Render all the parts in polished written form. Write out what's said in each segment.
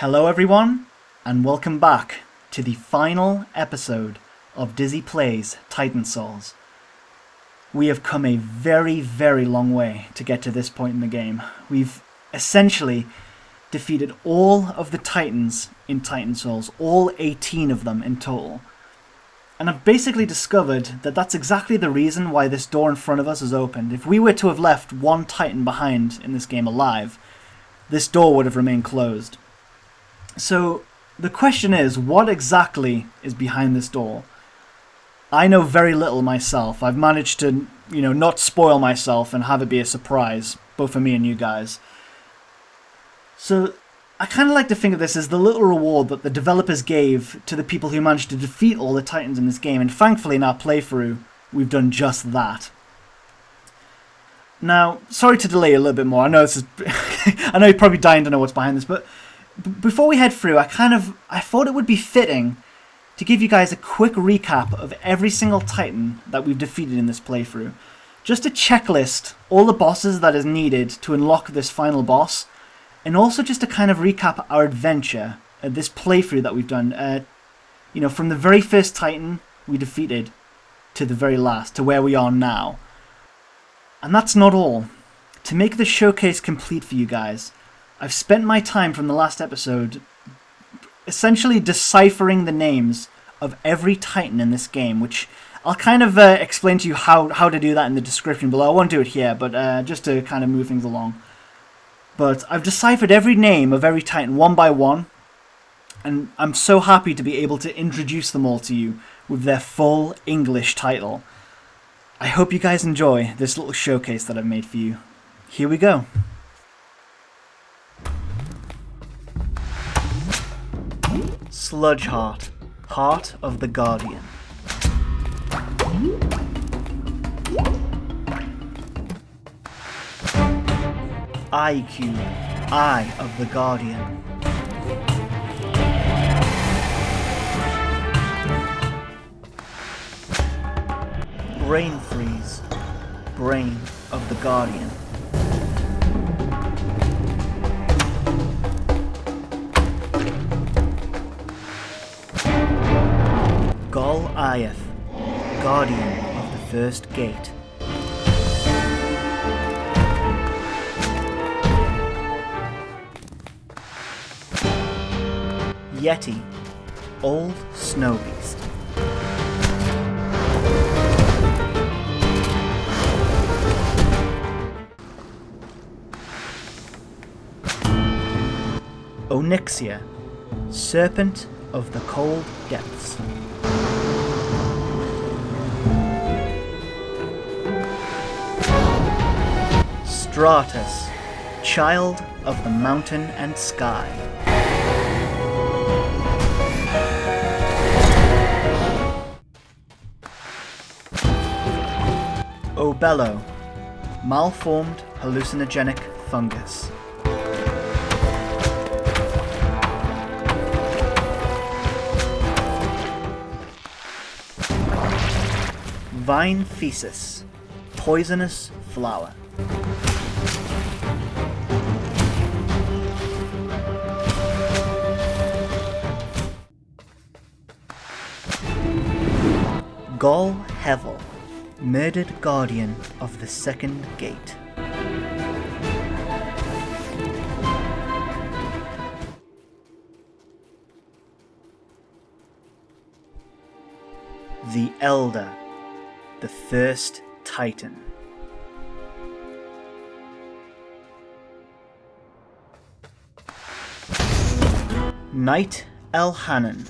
Hello everyone, and welcome back to the final episode of Dizzy Plays Titan Souls. We have come a very, very long way to get to this point in the game. We've essentially defeated all of the Titans in Titan Souls, all 18 of them in total. And I've basically discovered that that's exactly the reason why this door in front of us is opened. If we were to have left one Titan behind in this game alive, this door would have remained closed. So the question is, what exactly is behind this door? I know very little myself. I've managed to, not spoil myself and have it be a surprise, both for me and you guys. So I kind of like to think of this as the little reward that the developers gave to the people who managed to defeat all the Titans in this game, and thankfully in our playthrough, we've done just that. Now, sorry to delay a little bit more. I know I know you're probably dying to know what's behind this, but before we head through, I thought it would be fitting to give you guys a quick recap of every single Titan that we've defeated in this playthrough. Just a checklist, all the bosses that is needed to unlock this final boss, and also just to kind of recap our adventure, this playthrough that we've done. From the very first Titan we defeated to the very last, to where we are now. And that's not all. To make the showcase complete for you guys, I've spent my time from the last episode essentially deciphering the names of every Titan in this game, which I'll kind of explain to you how to do that in the description below. I won't do it here, but just to kind of move things along. But I've deciphered every name of every Titan one by one, and I'm so happy to be able to introduce them all to you with their full English title. I hope you guys enjoy this little showcase that I've made for you. Here we go. Sludgeheart, Heart of the Guardian. Eye-Cube, Eye of the Guardian. Brain Freeze, Brain of the Guardian. Gol Ayath, Guardian of the First Gate. Yeti, Old Snow Beast. Onyxia, Serpent of the Cold Depths. Stratus, Child of the Mountain and Sky. Obello, Malformed Hallucinogenic Fungus. Vine Thesis, Poisonous Flower. Gol Hevel, Murdered Guardian of the Second Gate. The Elder, the First Titan. Knight Elhanan,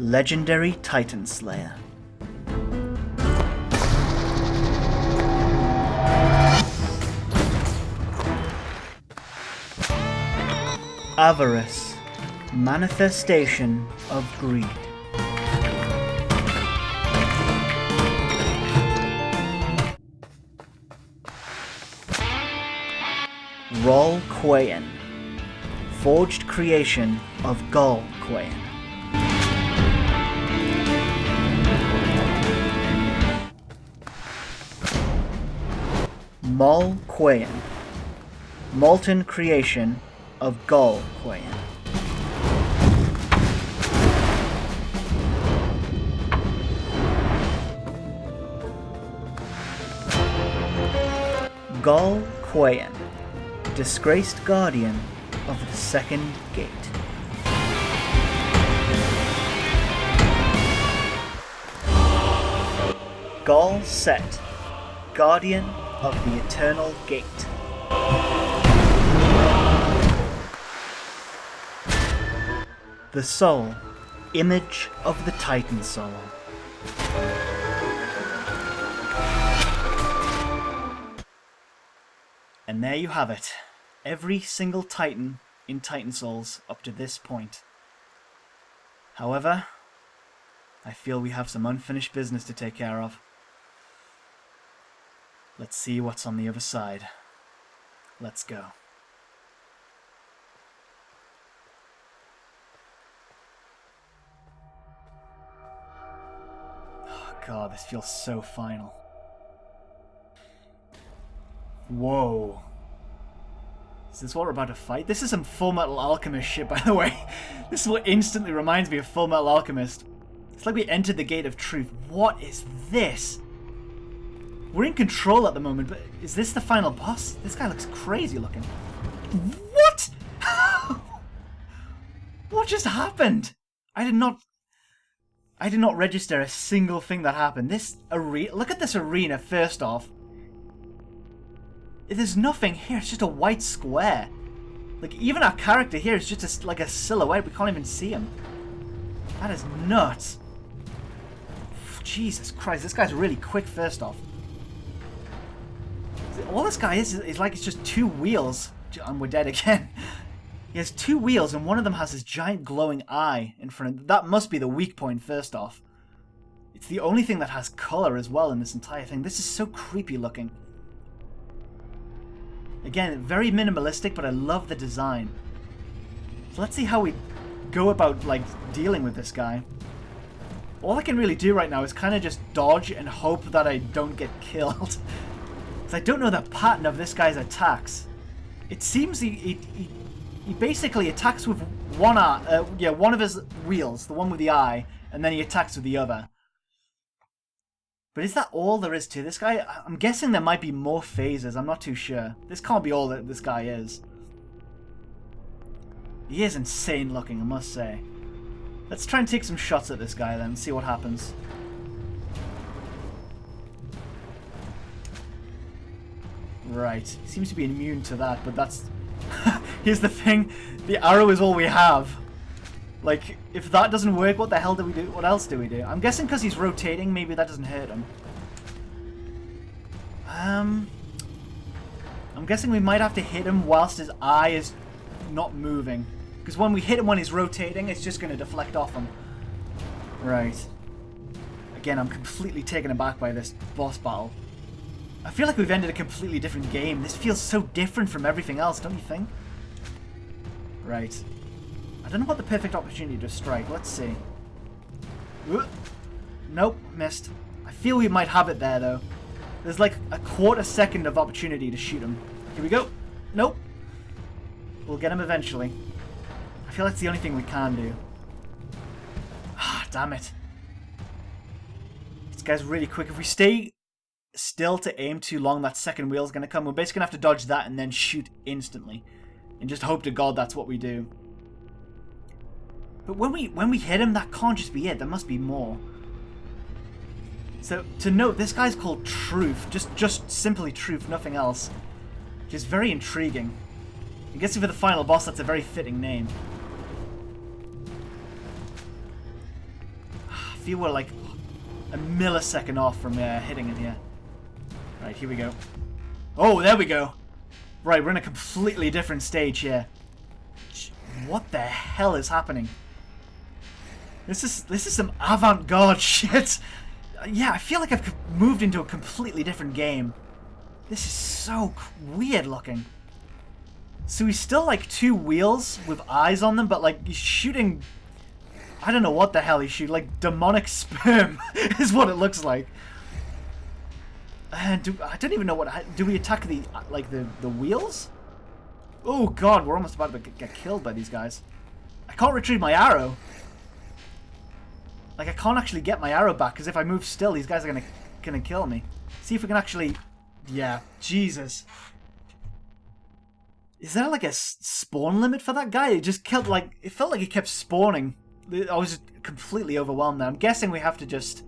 Legendary Titan Slayer. Avarice, Manifestation of Greed. Rol Quayan, Forged Creation of Gol Quayan. Mol Quayan, Molten Creation of Gol Quayan. Gol Quayen, disgraced guardian of the Second Gate. Gol Set, guardian of the Eternal Gate. The soul, image of the Titan soul. And there you have it. Every single Titan in Titan Souls up to this point. However, I feel we have some unfinished business to take care of. Let's see what's on the other side. Let's go. Oh god, this feels so final. Whoa. Is this what we're about to fight? This is some Full Metal Alchemist shit, by the way. This is what instantly reminds me of Full Metal Alchemist. It's like we entered the Gate of Truth. What is this? We're in control at the moment, but is this the final boss? This guy looks crazy looking. What? What just happened? I did not register a single thing that happened. This arena, look at this arena first off. There's nothing here, it's just a white square. Like, even our character here is just like a silhouette, we can't even see him. That is nuts. Jesus Christ, this guy's really quick first off. All this guy is like it's just two wheels. And we're dead again. He has two wheels and one of them has this giant glowing eye in front of him. That must be the weak point first off. It's the only thing that has color as well in this entire thing. This is so creepy looking. Again, very minimalistic, but I love the design. So let's see how we go about, like, dealing with this guy. All I can really do right now is kind of just dodge and hope that I don't get killed. Because I don't know the pattern of this guy's attacks. It seems he basically attacks with one of his wheels, the one with the eye, and then he attacks with the other. But is that all there is to this guy? I'm guessing there might be more phases, I'm not too sure. This can't be all that this guy is. He is insane looking, I must say. Let's try and take some shots at this guy then, and see what happens. Right, he seems to be immune to that, but that's... Here's the thing, the arrow is all we have. Like, if that doesn't work, what the hell do we do? What else do we do? I'm guessing because he's rotating, maybe that doesn't hurt him. I'm guessing we might have to hit him whilst his eye is not moving. Because when we hit him when he's rotating, it's just going to deflect off him. Right. Again, I'm completely taken aback by this boss battle. I feel like we've ended a completely different game. This feels so different from everything else, don't you think? Right. I don't know what the perfect opportunity to strike. Let's see. Nope, missed. I feel we might have it there, though. There's like a quarter second of opportunity to shoot him. Here we go. Nope. We'll get him eventually. I feel that's the only thing we can do. Ah, damn it. This guy's really quick. If we stay still to aim too long, that second wheel's going to come. We're basically going to have to dodge that and then shoot instantly. And just hope to God that's what we do. But when we hit him, that can't just be it. There must be more. So, to note, this guy's called Truth. Just simply Truth, nothing else. Which is very intriguing. I guess for the final boss, that's a very fitting name. I feel we're like a millisecond off from hitting him here. Right, here we go. Oh, there we go. Right, we're in a completely different stage here. What the hell is happening? This is some avant-garde shit. Yeah, I feel like I've moved into a completely different game. This is so weird looking. So he's still like two wheels with eyes on them, but like he's shooting... I don't know what the hell he's shooting. Like demonic sperm is what it looks like. I don't even know what... Do we attack the the wheels? Oh god, we're almost about to get killed by these guys. I can't retrieve my arrow. Like, I can't actually get my arrow back, because if I move still, these guys are gonna kill me. See if we can actually Yeah, Jesus. Is there like a spawn limit for that guy? It just kept like... It felt like he kept spawning. I was just completely overwhelmed there. I'm guessing we have to just...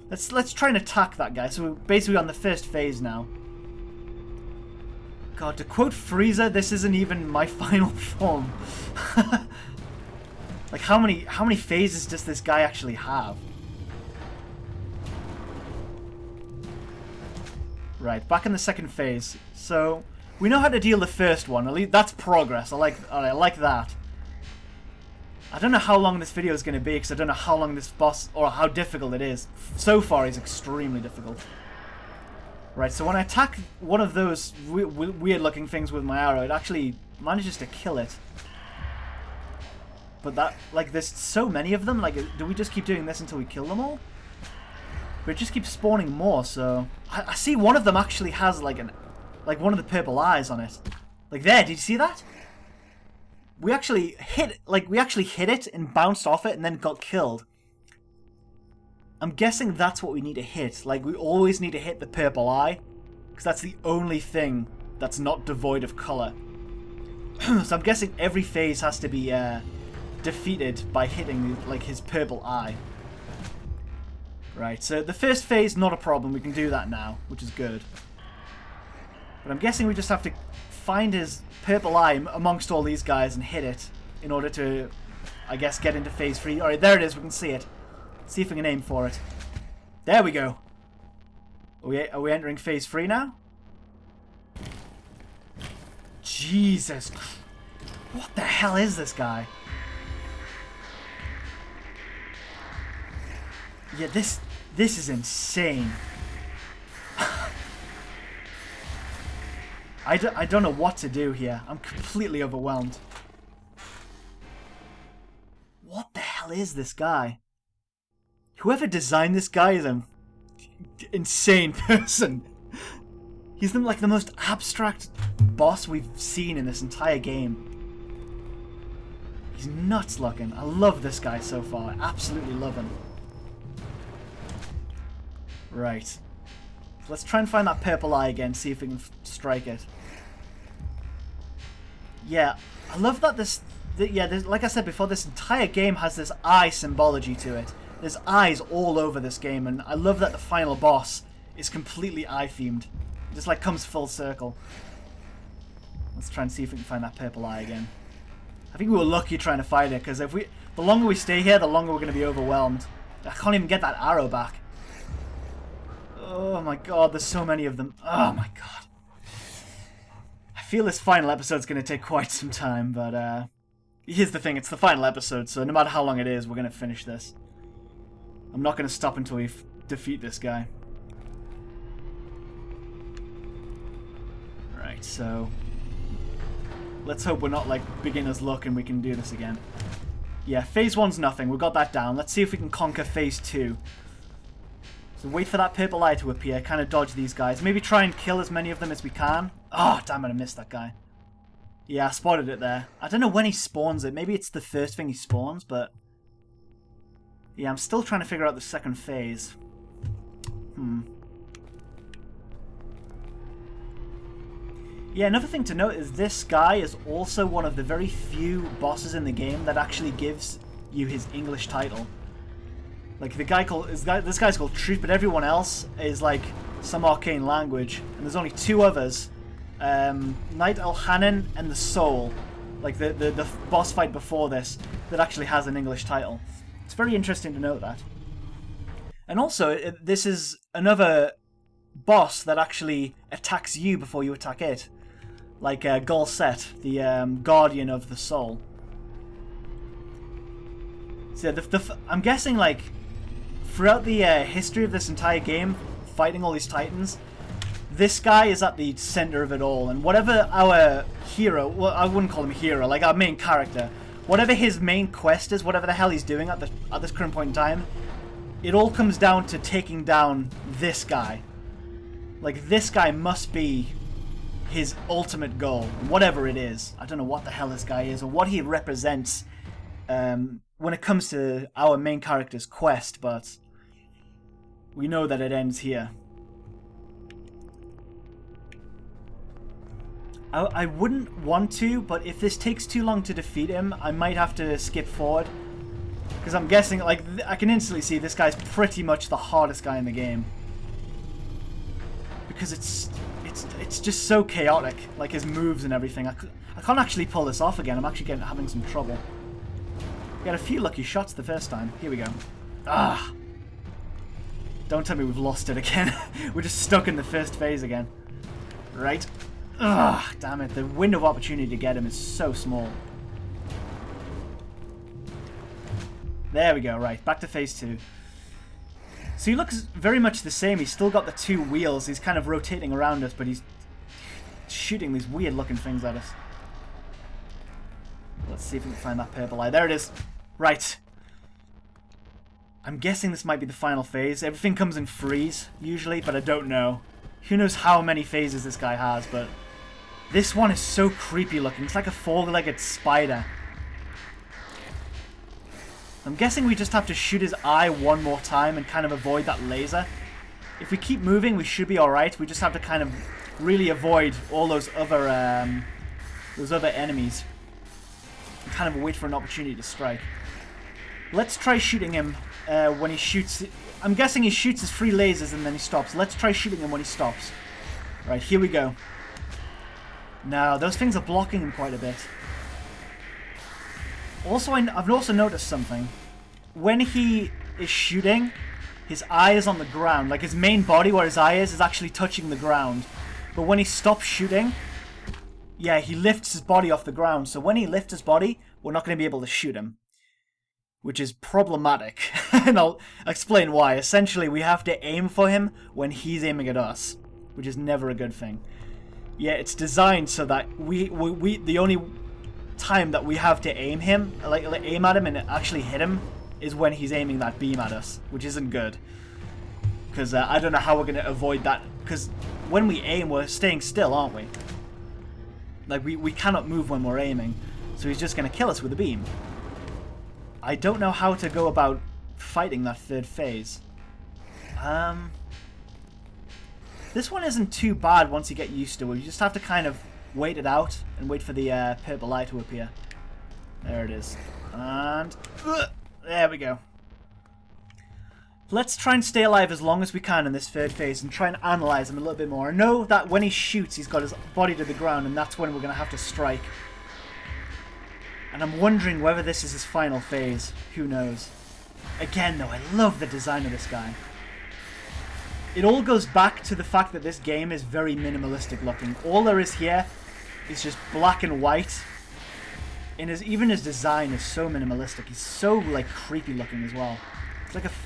Let's try and attack that guy. So we're basically on the first phase now. God, to quote Frieza, this isn't even my final form. Like, how many phases does this guy actually have? Right, back in the second phase. So, we know how to deal the first one. At least that's progress. I like that. I don't know how long this video is going to be, because I don't know how long this boss, or how difficult it is. So far, he's extremely difficult. Right, so when I attack one of those weird-looking things with my arrow, it actually manages to kill it. But that, like, there's so many of them, like, do we just keep doing this until we kill them all? But it just keeps spawning more, so... I see one of them actually has, like, one of the purple eyes on it. Like, there, did you see that? We actually hit it and bounced off it and then got killed. I'm guessing that's what we need to hit. Like, we always need to hit the purple eye, because that's the only thing that's not devoid of color. So I'm guessing every phase has to be defeated by hitting, like, his purple eye. Right, so the first phase, not a problem. We can do that now, which is good. But I'm guessing we just have to find his purple eye amongst all these guys and hit it in order to, I guess, get into phase 3. Alright, there it is. We can see it. See if we can aim for it. There we go. Are we entering phase 3 now? Jesus. What the hell is this guy? Yeah, this is insane. I don't know what to do here. I'm completely overwhelmed. What the hell is this guy? Whoever designed this guy is an insane person. He's like the most abstract boss we've seen in this entire game. He's nuts looking. I love this guy so far. I absolutely love him. Right. So let's try and find that purple eye again, see if we can strike it. Yeah, I love that like I said before, this entire game has this eye symbology to it. There's eyes all over this game, and I love that the final boss is completely eye-themed. It just, like, comes full circle. Let's try and see if we can find that purple eye again. I think we were lucky trying to find it, because the longer we stay here, the longer we're going to be overwhelmed. I can't even get that arrow back. Oh my god, there's so many of them. Oh my god. I feel this final episode's going to take quite some time, but here's the thing, it's the final episode, so no matter how long it is, we're going to finish this. I'm not going to stop until we defeat this guy. Right, so... let's hope we're not, like, beginner's luck and we can do this again. Yeah, phase 1's nothing, we got that down. Let's see if we can conquer phase 2. So wait for that purple eye to appear, kind of dodge these guys. Maybe try and kill as many of them as we can. Oh, damn it, I missed that guy. Yeah, I spotted it there. I don't know when he spawns it. Maybe it's the first thing he spawns, but... yeah, I'm still trying to figure out the second phase. Yeah, another thing to note is this guy is also one of the very few bosses in the game that actually gives you his English title. Like, this guy's called Truth, but everyone else is, like, some arcane language. And there's only 2 others. Knight Elhanan and the Soul. Like, the boss fight before this that actually has an English title. It's very interesting to note that. And also, this is another boss that actually attacks you before you attack it. Like Gulset, the Guardian of the Soul. So I'm guessing, like, throughout the history of this entire game, fighting all these titans, this guy is at the center of it all. And whatever our hero, well, I wouldn't call him a hero, like our main character, whatever his main quest is, whatever the hell he's doing at this current point in time, it all comes down to taking down this guy. Like, this guy must be his ultimate goal, whatever it is. I don't know what the hell this guy is or what he represents when it comes to our main character's quest, but we know that it ends here. I wouldn't want to, but if this takes too long to defeat him, I might have to skip forward. Because I'm guessing, like, I can instantly see this guy's pretty much the hardest guy in the game. Because it's just so chaotic, like his moves and everything. I can't actually pull this off again. I'm actually having some trouble. We had a few lucky shots the first time. Here we go. Ah! Don't tell me we've lost it again. We're just stuck in the first phase again. Right. Ugh, damn it. The window of opportunity to get him is so small. There we go. Right, back to phase 2. So he looks very much the same. He's still got the 2 wheels. He's kind of rotating around us, but he's shooting these weird looking things at us. Let's see if we can find that purple eye. There it is. Right. I'm guessing this might be the final phase. Everything comes in freeze, usually, but I don't know. Who knows how many phases this guy has, but this one is so creepy looking. It's like a 4-legged spider. I'm guessing we just have to shoot his eye one more time and kind of avoid that laser. If we keep moving, we should be alright. We just have to kind of really avoid all those other enemies. And kind of wait for an opportunity to strike. Let's try shooting him when he shoots. I'm guessing he shoots his 3 lasers and then he stops. Let's try shooting him when he stops. Right, here we go. Now, those things are blocking him quite a bit. Also, I've also noticed something. When he is shooting, his eye is on the ground. Like, his main body, where his eye is actually touching the ground. But when he stops shooting, yeah, he lifts his body off the ground. So when he lifts his body, we're not going to be able to shoot him. Which is problematic. And I'll explain why. Essentially, we have to aim for him when he's aiming at us. Which is never a good thing. Yeah, it's designed so that the only time that we have to aim aim at him and actually hit him is when he's aiming that beam at us, which isn't good. Because I don't know how we're going to avoid that. Because when we aim, we're staying still, aren't we? Like, we cannot move when we're aiming. So he's just going to kill us with a beam. I don't know how to go about fighting that 3rd phase. This one isn't too bad once you get used to it. You just have to kind of wait it out and wait for the purple light to appear. There it is. And there we go. Let's try and stay alive as long as we can in this 3rd phase and try and analyze him a little bit more. I know that when he shoots, he's got his body to the ground, and that's when we're going to have to strike. And I'm wondering whether this is his final phase. Who knows? Again, though, I love the design of this guy. It all goes back to the fact that this game is very minimalistic looking. All there is here is just black and white. And even his design is so minimalistic. He's so, like, creepy looking as well.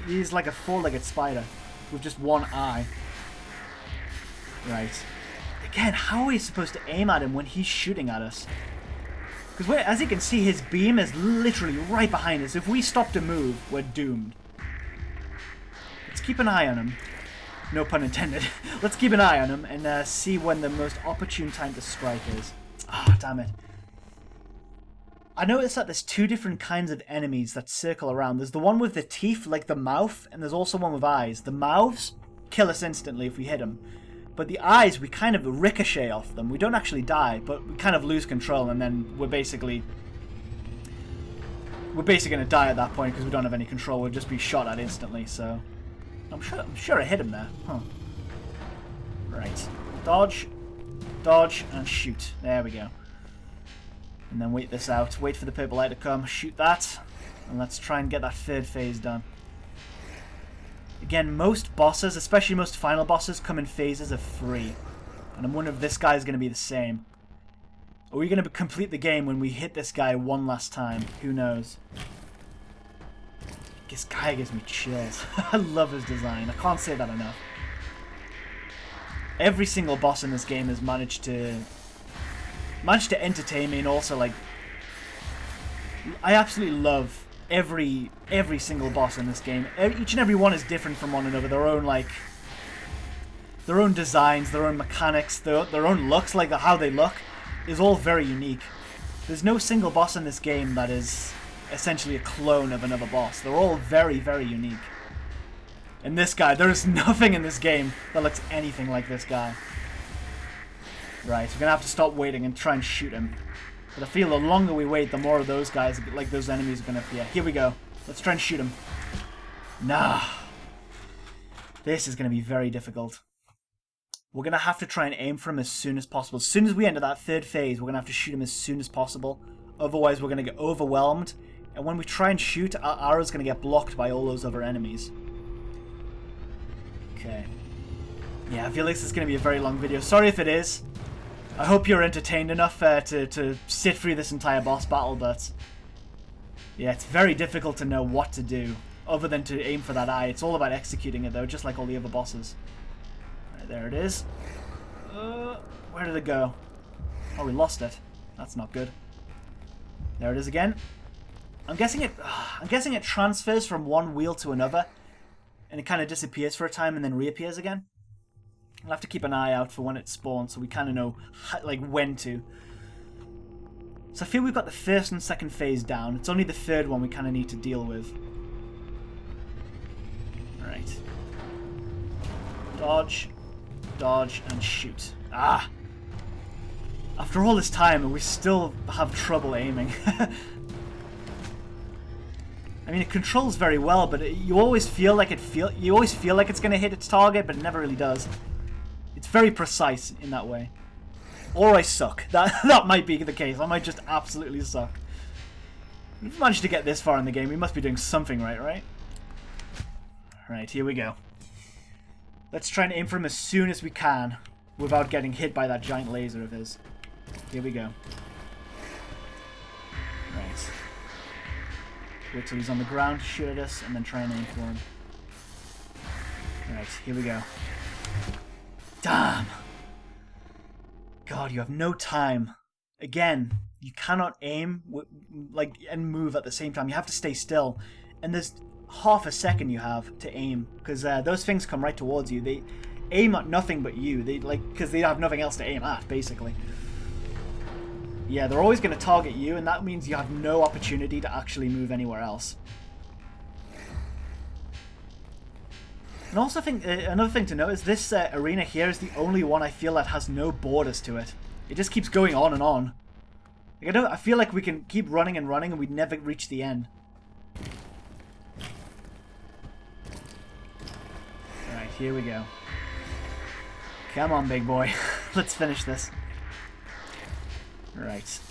He's like a 4-legged spider with just one eye. Right. Again, how are we supposed to aim at him when he's shooting at us? Because as you can see, his beam is literally right behind us. If we stop to move, we're doomed. Let's keep an eye on him. No pun intended. Let's keep an eye on him and see when the most opportune time to strike is. Ah, damn it. I noticed that there's 2 different kinds of enemies that circle around. There's the one with the teeth, like the mouth, and there's also one with eyes. The mouths kill us instantly if we hit them. But the eyes, we kind of ricochet off them. We don't actually die, but we kind of lose control, and then we're basically going to die at that point because we don't have any control. We'll just be shot at instantly, so I'm sure I hit him there. Huh. Right. Dodge, and shoot. There we go. And then wait this out. Wait for the purple light to come. Shoot that. And let's try and get that 3rd phase done. Again, most bosses, especially most final bosses, come in phases of 3. And I'm wondering if this guy is going to be the same. Are we going to complete the game when we hit this guy one last time? Who knows? This guy gives me chills. I love his design. I can't say that enough. Every single boss in this game has managed to entertain me, and also, like, I absolutely love every single boss in this game. Each and every one is different from one another. Their own designs, their own mechanics, their own looks, like how they look, is all very unique. There's no single boss in this game that is essentially a clone of another boss. They're all very, very unique. And this guy, there's nothing in this game that looks anything like this guy. Right, we're gonna have to stop waiting and try and shoot him. But I feel the longer we wait, the more of those guys, like those enemies, are gonna appear. Here we go. Let's try and shoot him. Nah. This is gonna be very difficult. We're gonna have to try and aim for him as soon as possible. As soon as we enter that third phase, we're gonna have to shoot him as soon as possible. Otherwise, we're gonna get overwhelmed. And when we try and shoot, our arrow's gonna get blocked by all those other enemies. Okay. Yeah, I feel like this is gonna be a very long video. Sorry if it is. I hope you're entertained enough to sit through this entire boss battle, but yeah, it's very difficult to know what to do other than to aim for that eye. It's all about executing it though, just like all the other bosses. Right, there it is. Where did it go? Oh, we lost it. That's not good. There it is again. I'm guessing it transfers from one wheel to another, and it kind of disappears for a time and then reappears again. We'll have to keep an eye out for when it spawns so we kind of know like when to. So I feel we've got the first and second phase down. It's only the third one we kind of need to deal with. Alright. Dodge, dodge, and shoot. Ah! After all this time and we still have trouble aiming. I mean, it controls very well, but you always feel like it's going to hit its target, but it never really does. It's very precise in that way. Or I suck. That might be the case. I might just absolutely suck. If we managed to get this far in the game, we must be doing something right? Right, here we go. Let's try and aim for him as soon as we can, without getting hit by that giant laser of his. Here we go. Right. Wait till he's on the ground to shoot at us, and then try and aim for him. Right, here we go. Damn! God, you have no time. Again, you cannot aim and move at the same time. You have to stay still. And there's half a second you have to aim, because those things come right towards you. They aim at nothing but you. Because they have nothing else to aim at, basically. Yeah, they're always going to target you, and that means you have no opportunity to actually move anywhere else. And also, I think another thing to note is this arena here is the only one I feel that has no borders to it. It just keeps going on and on. Like, I feel like we can keep running and running and we'd never reach the end. Alright, here we go. Come on, big boy. Let's finish this. Right. It's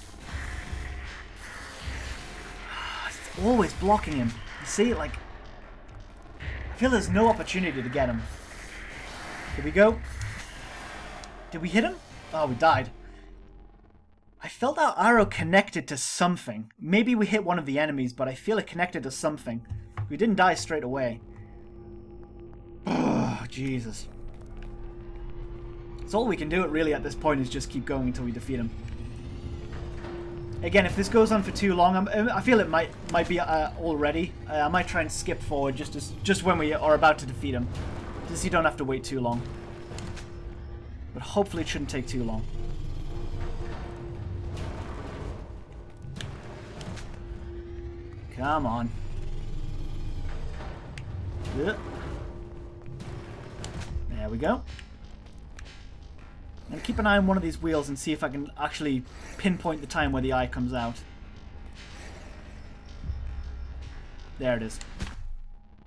always blocking him. You see, like, I feel there's no opportunity to get him. Here we go. Did we hit him? Oh, we died. I felt our arrow connected to something. Maybe we hit one of the enemies, but I feel it connected to something. We didn't die straight away. Oh, Jesus. So all we can do really at this point is just keep going until we defeat him. Again, if this goes on for too long, I feel it might be already. I might try and skip forward just when we are about to defeat him, just so you don't have to wait too long. But hopefully it shouldn't take too long. Come on. There we go. And keep an eye on one of these wheels and see if I can actually pinpoint the time where the eye comes out. There it is.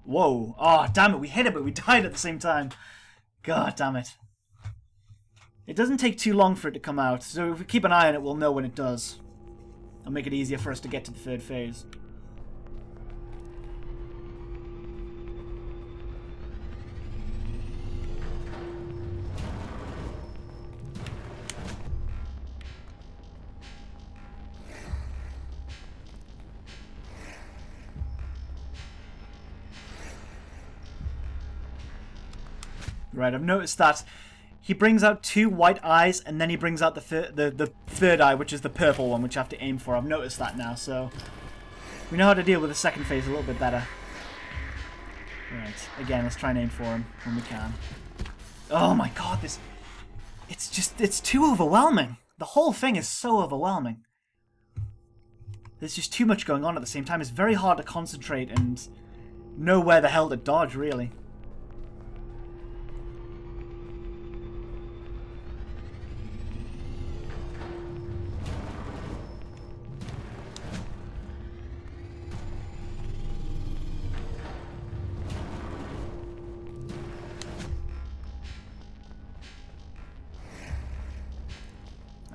Whoa. Oh, damn it. We hit it, but we died at the same time. God damn it. It doesn't take too long for it to come out, so if we keep an eye on it, we'll know when it does. It'll make it easier for us to get to the third phase. Right, I've noticed that he brings out 2 white eyes, and then he brings out the third eye, which is the purple one, which I have to aim for. I've noticed that now, so we know how to deal with the second phase a little bit better. Right, again, let's try and aim for him when we can. Oh my god, it's too overwhelming. The whole thing is so overwhelming. There's just too much going on at the same time. It's very hard to concentrate and know where the hell to dodge, really.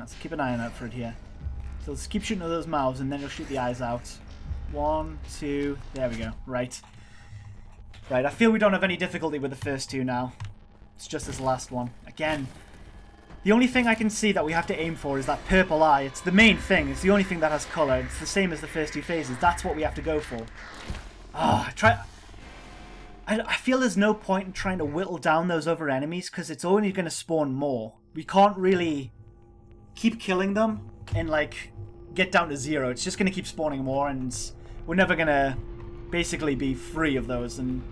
Let's keep an eye out for it here. So let's keep shooting at those mouths, and then you'll shoot the eyes out. 1, 2, there we go. Right. Right, I feel we don't have any difficulty with the first two now. It's just this last one. Again, the only thing I can see that we have to aim for is that purple eye. It's the main thing. It's the only thing that has colour. It's the same as the first two phases. That's what we have to go for. I feel there's no point in trying to whittle down those other enemies because it's only going to spawn more. We can't really keep killing them and, like, get down to 0. It's just going to keep spawning more, and we're never going to basically be free of those. And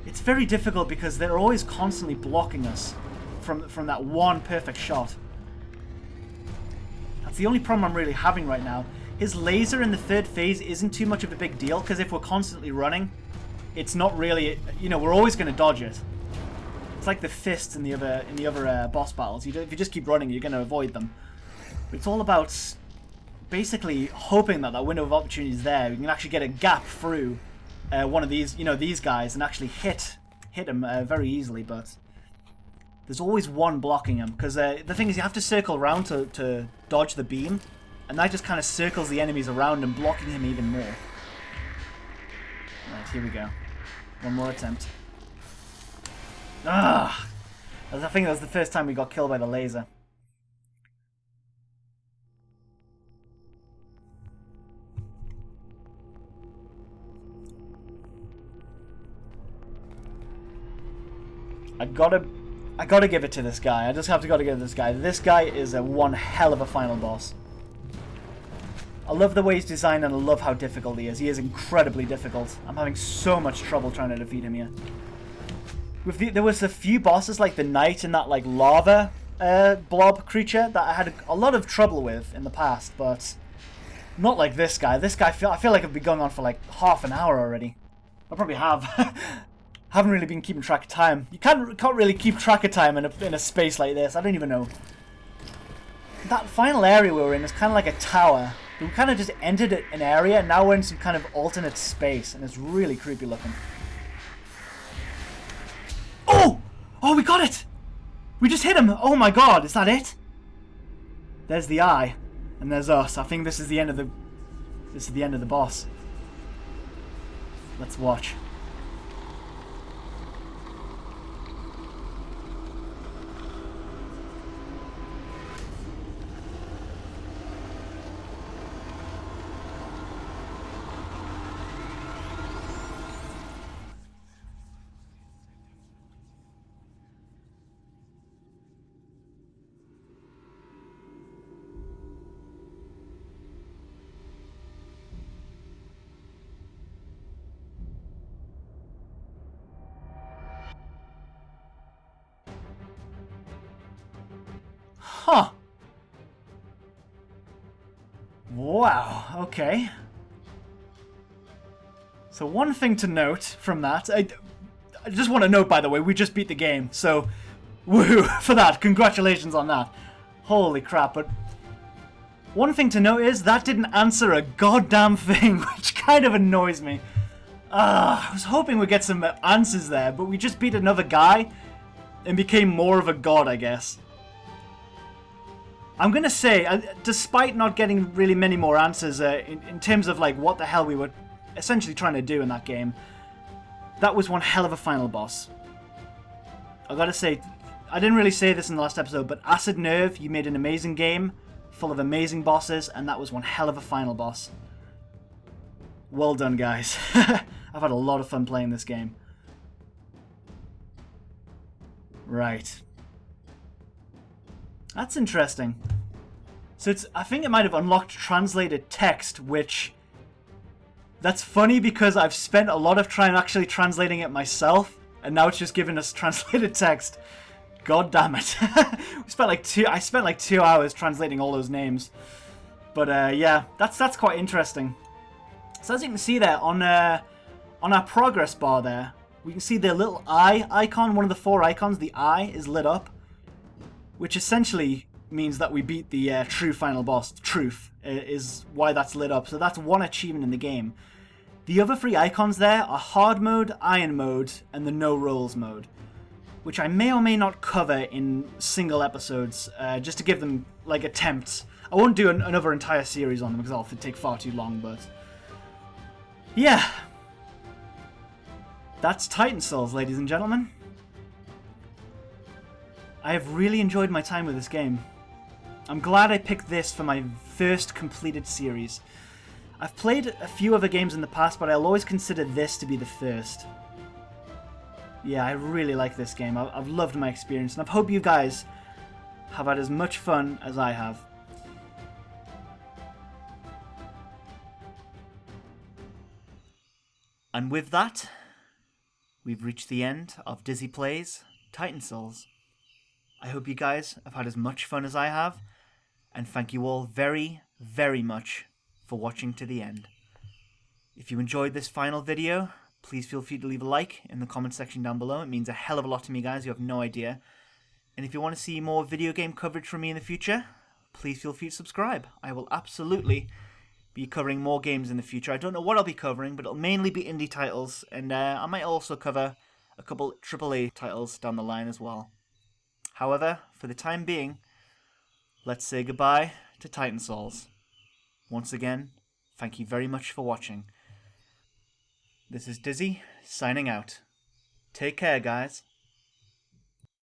it's very difficult because they're always constantly blocking us from that one perfect shot. That's the only problem I'm really having right now. His laser in the third phase isn't too much of a big deal because if we're constantly running, it's not really, you know, we're always going to dodge it. It's like the fists in the other boss battles. If you just keep running, you're going to avoid them. But it's all about basically hoping that that window of opportunity is there. We can actually get a gap through one of these, you know, these guys, and actually hit him very easily. But there's always one blocking him because the thing is, you have to circle around to dodge the beam, and that just kind of circles the enemies around and blocking him even more. Right, here we go. One more attempt. Ah! I think that was the first time we got killed by the laser. I gotta give it to this guy. I just have to gotta give it to this guy. This guy is one hell of a final boss. I love the way he's designed, and I love how difficult he is. He is incredibly difficult. I'm having so much trouble trying to defeat him here. There was a few bosses like the knight and that like lava blob creature that I had a lot of trouble with in the past, but not like this guy. This guy, I feel like I've been going on for like half an hour already. I probably have. Haven't really been keeping track of time. You can't really keep track of time in a space like this. I don't even know. That final area we were in is kind of like a tower. We kind of just entered an area, and now we're in some kind of alternate space, and it's really creepy looking. Oh! Oh, we got it! We just hit him! Oh my god, is that it? There's the eye, and there's us. I think this is the end of the boss. Let's watch. Huh. Wow, okay. So one thing to note from that, I just want to note, by the way, we just beat the game, so woohoo for that, congratulations on that. Holy crap, but one thing to note is that didn't answer a goddamn thing, which kind of annoys me. I was hoping we'd get some answers there, but we just beat another guy and became more of a god, I guess. I'm gonna say, despite not getting really many more answers in terms of like what the hell we were essentially trying to do in that game, that was one hell of a final boss. I gotta say, I didn't really say this in the last episode, but Acid Nerve, you made an amazing game, full of amazing bosses, and that was one hell of a final boss. Well done, guys. I've had a lot of fun playing this game. Right. That's interesting. So I think it might have unlocked translated text, which... That's funny because I've spent a lot of time actually translating it myself, and now it's just giving us translated text. God damn it. I spent like 2 hours translating all those names. But yeah, that's quite interesting. So as you can see there, on our progress bar there, we can see the little eye icon, one of the 4 icons, the eye is lit up. Which essentially means that we beat the true final boss. Truth is why that's lit up. So that's one achievement in the game. The other 3 icons there are hard mode, iron mode, and the no rolls mode. which I may or may not cover in single episodes, just to give them, like, attempts. I won't do another entire series on them because that'll take far too long, but... yeah. That's Titan Souls, ladies and gentlemen. I have really enjoyed my time with this game. I'm glad I picked this for my first completed series. I've played a few other games in the past, but I'll always consider this to be the first. Yeah, I really like this game. I've loved my experience, and I hope you guys have had as much fun as I have. And with that, we've reached the end of Dizzy Plays Titan Souls. I hope you guys have had as much fun as I have, and thank you all very, very much for watching to the end. If you enjoyed this final video, please feel free to leave a like in the comment section down below. It means a hell of a lot to me, guys. You have no idea. And if you want to see more video game coverage from me in the future, please feel free to subscribe. I will absolutely be covering more games in the future. I don't know what I'll be covering, but it'll mainly be indie titles, and I might also cover a couple AAA titles down the line as well. However, for the time being, let's say goodbye to Titan Souls. Once again, thank you very much for watching. This is Dizzy, signing out. Take care, guys.